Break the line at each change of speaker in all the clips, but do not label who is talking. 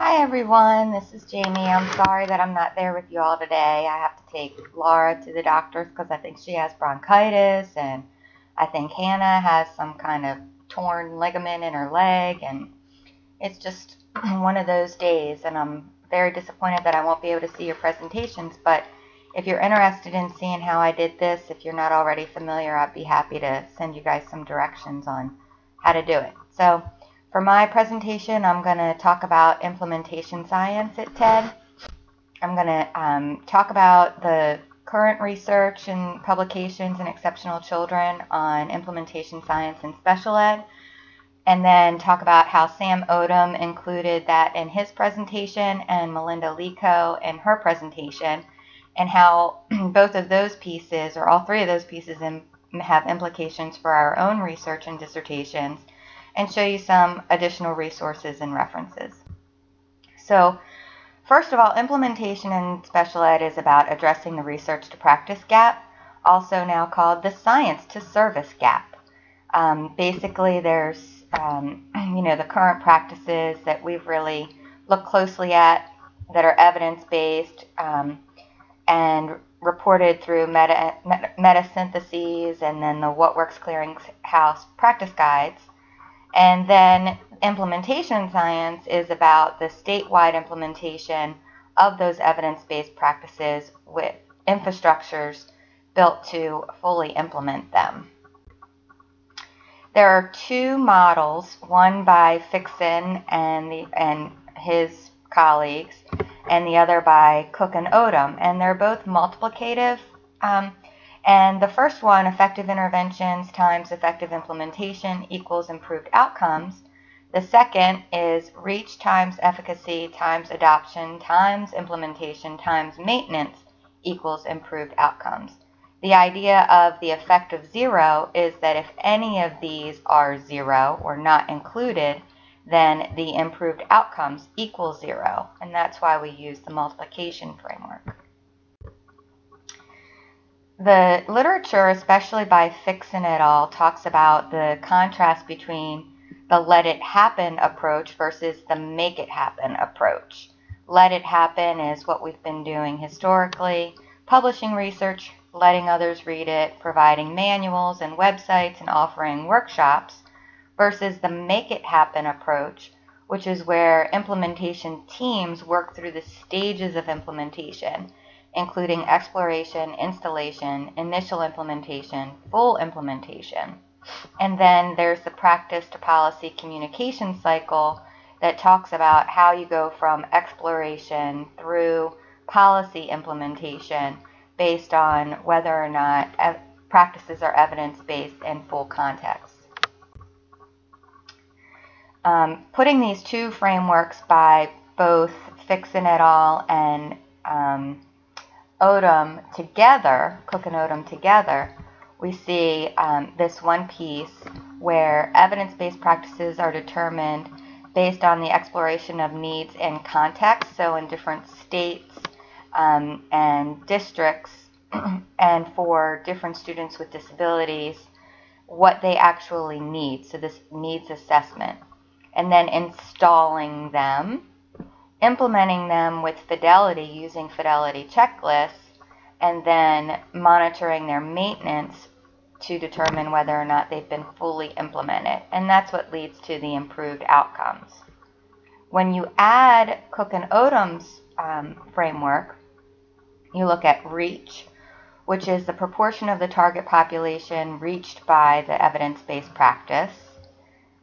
Hi everyone, this is Jamie. I'm sorry that I'm not there with you all today. I have to take Laura to the doctor's because I think she has bronchitis, and I think Hannah has some kind of torn ligament in her leg, and it's just one of those days, and I'm very disappointed that I won't be able to see your presentations. But if you're interested in seeing how I did this, if you're not already familiar, I'd be happy to send you guys some directions on how to do it. So for my presentation, I'm going to talk about implementation science at TED. I'm going to talk about the current research and publications in exceptional children on implementation science in special ed, and then talk about how Sam Odom included that in his presentation and Melinda Lico in her presentation, and how both of those pieces, or all three of those pieces, have implications for our own research and dissertations, and show you some additional resources and references. So first of all, implementation in special ed is about addressing the research to practice gap, also now called the science to service gap. Basically, there's the current practices that we've really looked closely at that are evidence-based and reported through meta-syntheses, and then the What Works Clearinghouse practice guides. And then implementation science is about the statewide implementation of those evidence-based practices with infrastructures built to fully implement them. There are two models, one by Fixson and his colleagues, and the other by Cook and Odom, and they're both multiplicative. And the first one, effective interventions times effective implementation equals improved outcomes. The second is reach times efficacy times adoption times implementation times maintenance equals improved outcomes. The idea of the effect of zero is that if any of these are zero or not included, then the improved outcomes equal zero, and that's why we use the multiplication framework. The literature, especially by Fixson et al., talks about the contrast between the let it happen approach versus the make it happen approach. Let it happen is what we've been doing historically, publishing research, letting others read it, providing manuals and websites, and offering workshops, versus the make it happen approach, which is where implementation teams work through the stages of implementation, including exploration, installation, initial implementation, full implementation. And then there's the practice to policy communication cycle that talks about how you go from exploration through policy implementation based on whether or not practices are evidence-based in full context. Putting these two frameworks by both Fixson et al. And Odom together, Cook and Odom together, we see this one piece where evidence-based practices are determined based on the exploration of needs in context, so in different states and districts, and for different students with disabilities, what they actually need, so this needs assessment, and then installing them, implementing them with fidelity using fidelity checklists, and then monitoring their maintenance to determine whether or not they've been fully implemented. And that's what leads to the improved outcomes. When you add Cook and Odom's framework, you look at reach, which is the proportion of the target population reached by the evidence-based practice,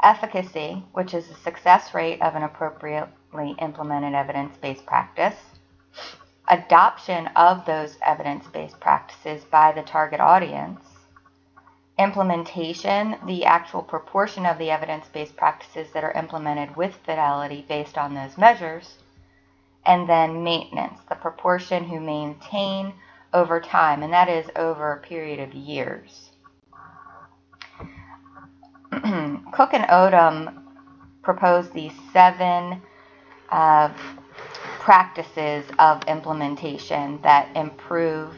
efficacy, which is the success rate of an appropriately implemented evidence-based practice, adoption of those evidence-based practices by the target audience, implementation, the actual proportion of the evidence-based practices that are implemented with fidelity based on those measures, and then maintenance, the proportion who maintain over time, and that is over a period of years. Cook and Odom proposed these 7 practices of implementation that improve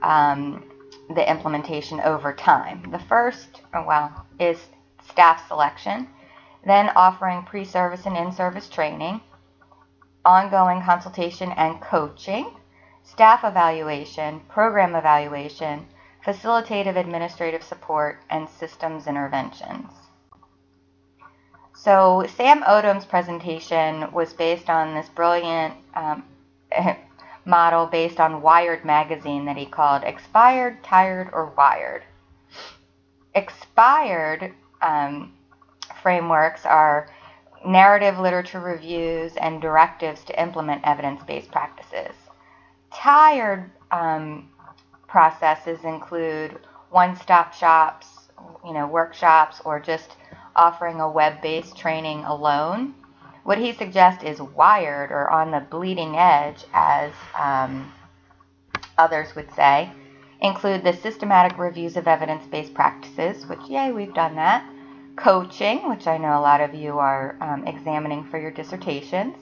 the implementation over time. The first, is staff selection, then offering pre-service and in-service training, ongoing consultation and coaching, staff evaluation, program evaluation, facilitative administrative support, and systems interventions. So Sam Odom's presentation was based on this brilliant model based on Wired magazine that he called Expired, Tired, or Wired. Expired frameworks are narrative literature reviews and directives to implement evidence-based practices. Tired processes include one-stop shops, workshops, or just offering a web-based training alone. What he suggests is wired, or on the bleeding edge, as others would say, include the systematic reviews of evidence-based practices, which, yay, we've done that. Coaching, which I know a lot of you are examining for your dissertations.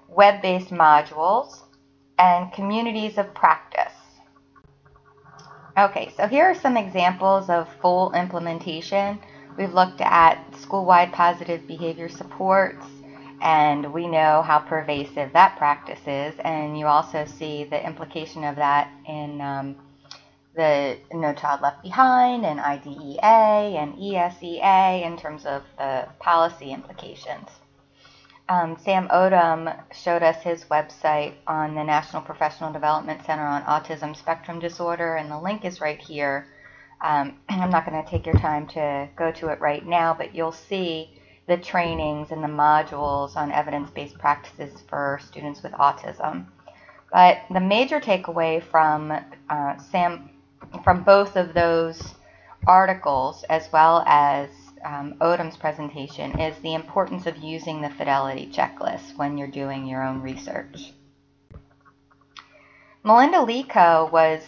Web-based modules, and communities of practice. Okay, so here are some examples of full implementation. We've looked at school-wide positive behavior supports, and we know how pervasive that practice is, and you also see the implication of that in the No Child Left Behind and IDEA and ESEA in terms of the policy implications. Sam Odom showed us his website on the National Professional Development Center on Autism Spectrum Disorder, and the link is right here. I'm not going to take your time to go to it right now, but you'll see the trainings and the modules on evidence-based practices for students with autism. But the major takeaway from from both of those articles, as well as Odom's presentation, is the importance of using the fidelity checklist when you're doing your own research. Melinda Lico was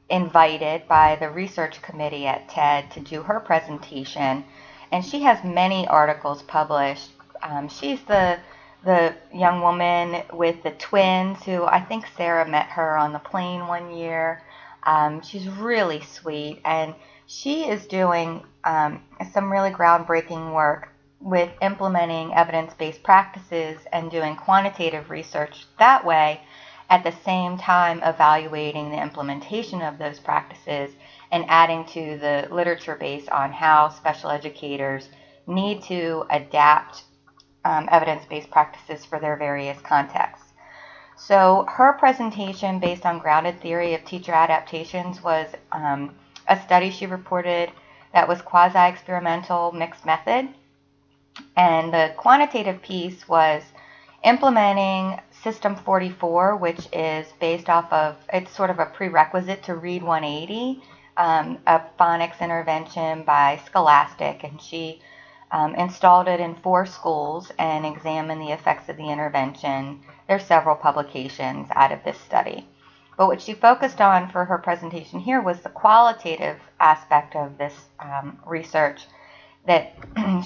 invited by the research committee at TED to do her presentation, and she has many articles published. She's the young woman with the twins who I think Sarah met her on the plane one year. She's really sweet, and she is doing some really groundbreaking work with implementing evidence-based practices and doing quantitative research that way, at the same time evaluating the implementation of those practices and adding to the literature base on how special educators need to adapt evidence-based practices for their various contexts. So her presentation, based on grounded theory of teacher adaptations, was a study she reported that was quasi-experimental mixed method. And the quantitative piece was implementing System 44, which is based off of, it's sort of a prerequisite to Read 180, a phonics intervention by Scholastic, and she installed it in 4 schools and examined the effects of the intervention. There's several publications out of this study. But what she focused on for her presentation here was the qualitative aspect of this research, that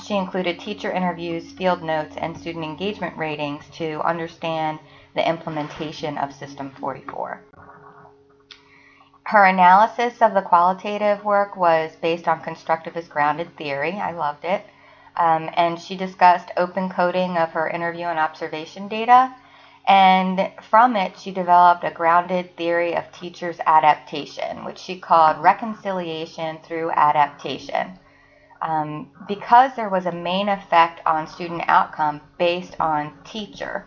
she included teacher interviews, field notes, and student engagement ratings to understand the implementation of System 44. Her analysis of the qualitative work was based on constructivist grounded theory. I loved it. And she discussed open coding of her interview and observation data. And from it, she developed a grounded theory of teachers' adaptation, which she called reconciliation through adaptation. Because there was a main effect on student outcome based on teacher,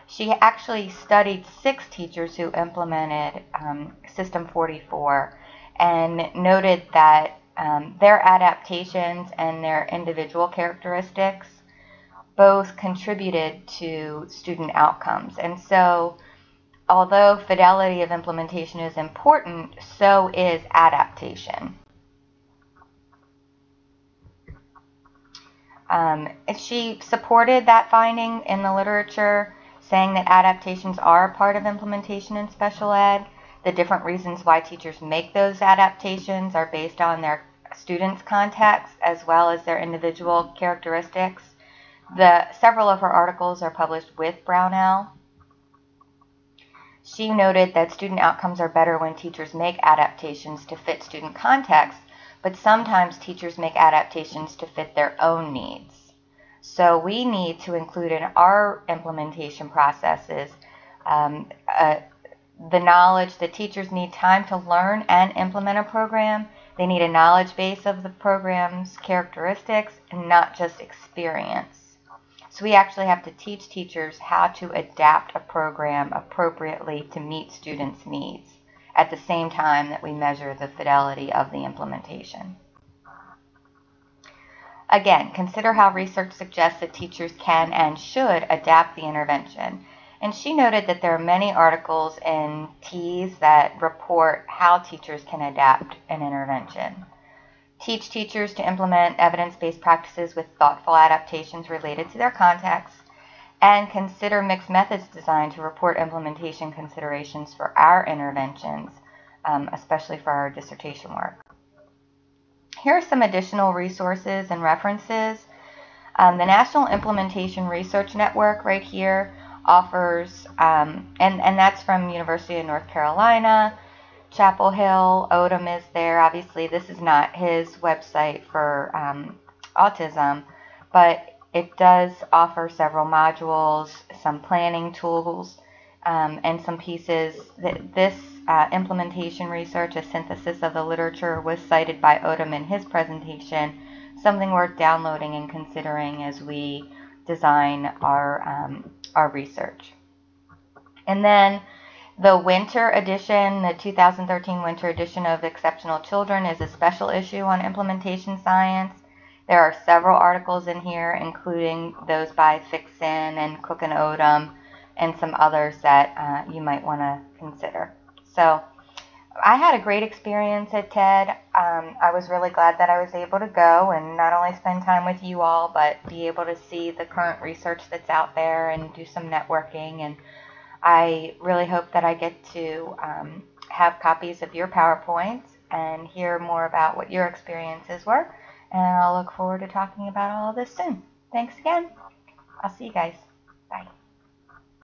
she actually studied 6 teachers who implemented System 44 and noted that their adaptations and their individual characteristics both contributed to student outcomes. And so, although fidelity of implementation is important, so is adaptation. She supported that finding in the literature, saying that adaptations are a part of implementation in special ed. The different reasons why teachers make those adaptations are based on their students' context as well as their individual characteristics. Several of her articles are published with Brownell. She noted that student outcomes are better when teachers make adaptations to fit student context, but sometimes teachers make adaptations to fit their own needs. So we need to include in our implementation processes the knowledge that teachers need time to learn and implement a program. They need a knowledge base of the program's characteristics and not just experience. So we actually have to teach teachers how to adapt a program appropriately to meet students' needs at the same time that we measure the fidelity of the implementation. Again, consider how research suggests that teachers can and should adapt the intervention. And she noted that there are many articles in TEAS that report how teachers can adapt an intervention. Teach teachers to implement evidence-based practices with thoughtful adaptations related to their context, and consider mixed methods designed to report implementation considerations for our interventions, especially for our dissertation work. Here are some additional resources and references. The National Implementation Research Network right here offers, and that's from University of North Carolina, Chapel Hill, Odom is there. Obviously, this is not his website for autism, but it does offer several modules, some planning tools, and some pieces. This implementation research, a synthesis of the literature, was cited by Odom in his presentation, something worth downloading and considering as we design our research. And then the winter edition, the 2013 winter edition of Exceptional Children, is a special issue on implementation science. There are several articles in here, including those by Fixon and Cook and Odom, and some others that you might want to consider. So I had a great experience at TED. I was really glad that I was able to go and not only spend time with you all, but be able to see the current research that's out there and do some networking. And I really hope that I get to have copies of your PowerPoints and hear more about what your experiences were. And I'll look forward to talking about all of this soon. Thanks again. I'll see you guys. Bye.